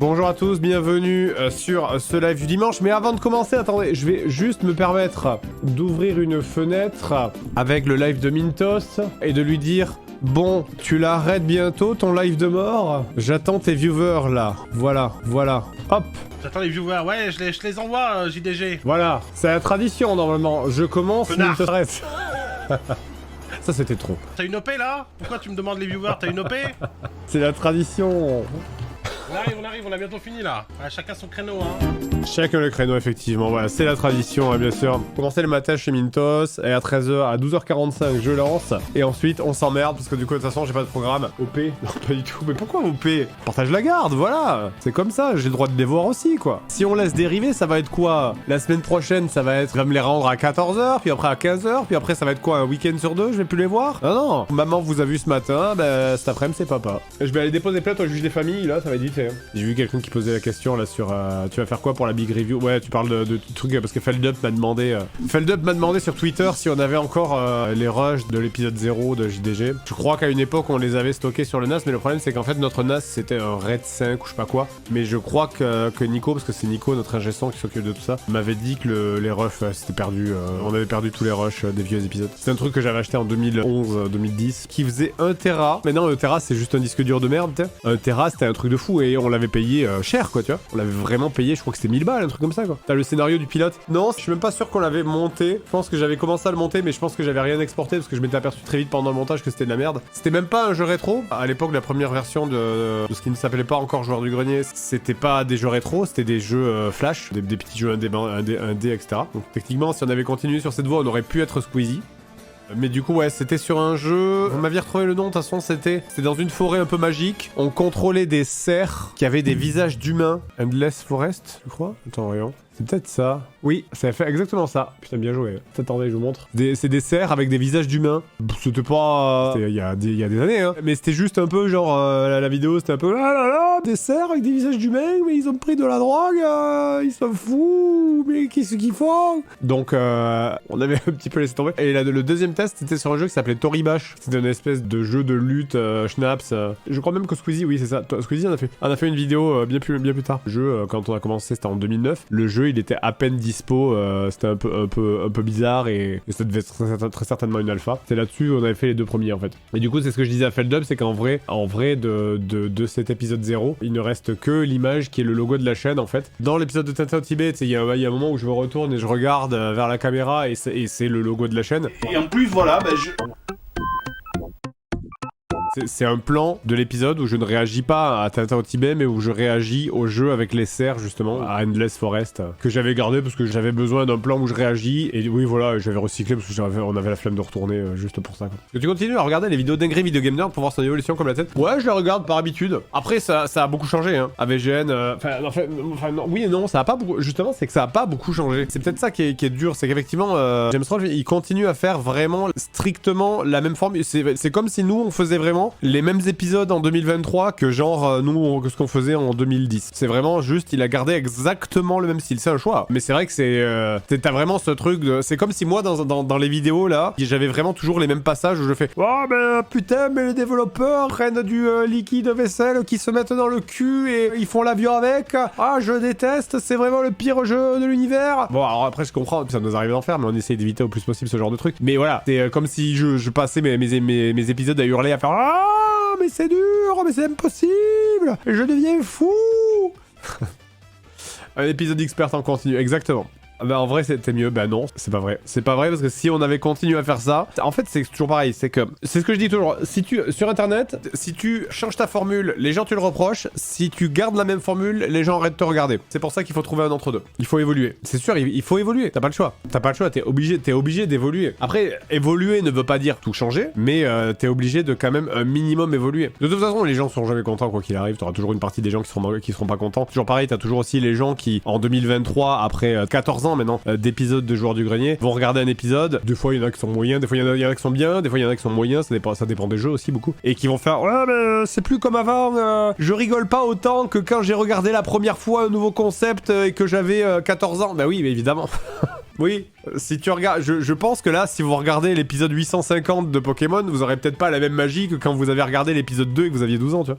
Bonjour à tous, bienvenue sur ce live du dimanche. Mais avant de commencer, attendez, je vais juste me permettre d'ouvrir une fenêtre avec le live de Mintos et de lui dire: bon, tu l'arrêtes bientôt ton live de mort? J'attends tes viewers là. Voilà. Hop. J'attends les viewers, ouais, je les envoie, JDG. Voilà, c'est la tradition normalement. Je commence, Connard. Mintos arrête. Ça c'était trop. T'as une OP là? Pourquoi tu me demandes les viewers? T'as une OP? C'est la tradition. On arrive, on a bientôt fini là. Ouais, chacun son créneau, hein. Chacun le créneau, effectivement. Voilà, c'est la tradition, hein, bien sûr. Commencer le matin chez Mintos, et à 13h, à 12h45, je lance. Et ensuite, on s'emmerde, parce que du coup, de toute façon, j'ai pas de programme. OP? Non, pas du tout. Mais pourquoi OP? Partage la garde, voilà. C'est comme ça, j'ai le droit de les voir aussi, quoi. Si on laisse dériver, ça va être quoi? La semaine prochaine, ça va être... Je vais me les rendre à 14h, puis après à 15h, puis après, ça va être quoi? Un week-end sur deux, je vais plus les voir? Non. Maman vous a vu ce matin, ben, cet après-midi, c'est papa. Je vais aller déposer plainte au juge des familles, là, ça va être vite. J'ai vu quelqu'un qui posait la question, là, sur... tu vas faire quoi pour la big review? Ouais, tu parles de trucs, parce que Feldup m'a demandé... Feldup m'a demandé sur Twitter si on avait encore les rushs de l'épisode 0 de JDG. Je crois qu'à une époque, on les avait stockés sur le NAS, mais le problème, c'est qu'en fait, notre NAS, c'était un RAID 5 ou je sais pas quoi. Mais je crois que Nico, parce que c'est Nico, notre ingé son qui s'occupe de tout ça, m'avait dit que les rushs, c'était perdu. On avait perdu tous les rushs des vieux épisodes. C'est un truc que j'avais acheté en 2011-2010, qui faisait 1 Tera. Maintenant, 1 Tera, c'est juste un disque dur de merde, t'sais. 1 Tera, c'était un truc de fou, et on l'avait payé cher, quoi, tu vois. On l'avait vraiment payé, je crois que c'était 1000 balles, un truc comme ça, quoi. T'as le scénario du pilote? Non, je suis même pas sûr qu'on l'avait monté. Je pense que j'avais commencé à le monter, mais je pense que j'avais rien exporté parce que je m'étais aperçu très vite pendant le montage que c'était de la merde. C'était même pas un jeu rétro. À l'époque, la première version de ce qui ne s'appelait pas encore Joueur du Grenier, c'était pas des jeux rétro, c'était des jeux flash, des petits jeux indés, etc. Donc techniquement, si on avait continué sur cette voie, on aurait pu être Squeezie. Mais du coup, ouais, c'était sur un jeu... Vous m'aviez retrouvé le nom, de toute façon, c'était dans une forêt un peu magique. On contrôlait des cerfs qui avaient des visages d'humains. Endless Forest, je crois. Attends, voyons. C'est peut-être ça. Oui, ça fait exactement ça. Putain, bien joué. Attendez, je vous montre. C'est des cerfs avec des visages d'humains. C'était pas... C'était il y a des années, hein. Mais c'était juste un peu genre... la vidéo, c'était un peu... Ah là là, des cerfs avec des visages d'humains, mais ils ont pris de la drogue, ils sont fous, mais qu'est-ce qu'ils font? Donc, on avait un petit peu laissé tomber. Et là, le deuxième test, c'était sur un jeu qui s'appelait Toribash. C'était une espèce de jeu de lutte, schnapps. Je crois même que Squeezie, oui, c'est ça. Squeezie, on a fait une vidéo bien plus tard. Le jeu, quand on a commencé, c'était en 2009. Le jeu, il était à peine dispo, c'était un peu bizarre et ça devait être très certainement une alpha. C'est là-dessus on avait fait les deux premiers en fait. Et du coup c'est ce que je disais à Feldup, c'est qu'en vrai de cet épisode 0, il ne reste que l'image qui est le logo de la chaîne en fait. Dans l'épisode de Tintin au Tibet, il y a un moment où je me retourne et je regarde vers la caméra et c'est le logo de la chaîne. Et en plus voilà, C'est un plan de l'épisode où je ne réagis pas à Tintin au Tibet, mais où je réagis au jeu avec les cerfs, justement, à Endless Forest, que j'avais gardé parce que j'avais besoin d'un plan où je réagis. Et oui, voilà, j'avais recyclé parce qu'on avait la flemme de retourner juste pour ça, quoi. Est-ce que tu continues à regarder les vidéos d'Angry Video Game Nerd pour voir son évolution comme la tête? Ouais, je les regarde par habitude. Après, ça a beaucoup changé, hein. AVGN, non, oui et non, ça a pas beaucoup. Justement, c'est que ça a pas beaucoup changé. C'est peut-être ça qui est dur, c'est qu'effectivement, James Rolfe, il continue à faire vraiment strictement la même forme. C'est comme si nous, on faisait vraiment les mêmes épisodes en 2023 que genre nous ce qu'on faisait en 2010. C'est vraiment juste, il a gardé exactement le même style. C'est un choix. Mais c'est vrai que t'as vraiment ce truc de... C'est comme si moi dans les vidéos là, j'avais vraiment toujours les mêmes passages où je fais: oh mais putain, mais les développeurs prennent du liquide vaisselle qui se mettent dans le cul et ils font l'avion avec. Ah, je déteste, c'est vraiment le pire jeu de l'univers. Bon, alors après je comprends, ça nous arrive d'en faire, mais on essaye d'éviter au plus possible ce genre de truc. Mais voilà, c'est comme si je passais mes épisodes à hurler, à faire: ah mais c'est dur, mais c'est impossible, je deviens fou. Un épisode expert en continu, exactement. Bah en vrai c'était mieux, bah non, c'est pas vrai. C'est pas vrai parce que si on avait continué à faire ça, en fait c'est toujours pareil, c'est ce que je dis toujours, si tu, sur internet, si tu changes ta formule, les gens tu le reproches, si tu gardes la même formule, les gens arrêtent de te regarder. C'est pour ça qu'il faut trouver un entre-deux. Il faut évoluer. C'est sûr, il faut évoluer, t'as pas le choix. T'as pas le choix, t'es obligé d'évoluer. Après, évoluer ne veut pas dire tout changer, mais t'es obligé de quand même un minimum évoluer. De toute façon, les gens sont jamais contents quoi qu'il arrive, t'auras toujours une partie des gens qui seront pas contents. Toujours pareil, t'as toujours aussi les gens qui, en 2023, après 14 ans maintenant d'épisodes de Joueurs du Grenier, vont regarder un épisode. Des fois il y en a qui sont moyens, des fois il y en a qui sont bien, des fois il y en a qui sont moyens, ça dépend des jeux aussi beaucoup, et qui vont faire: ouais mais c'est plus comme avant, je rigole pas autant que quand j'ai regardé la première fois un nouveau concept et que j'avais 14 ans. Bah oui, mais évidemment. Oui, si tu regardes, je pense que là, si vous regardez l'épisode 850 de Pokémon, vous aurez peut-être pas la même magie que quand vous avez regardé l'épisode 2 et que vous aviez 12 ans, tu vois.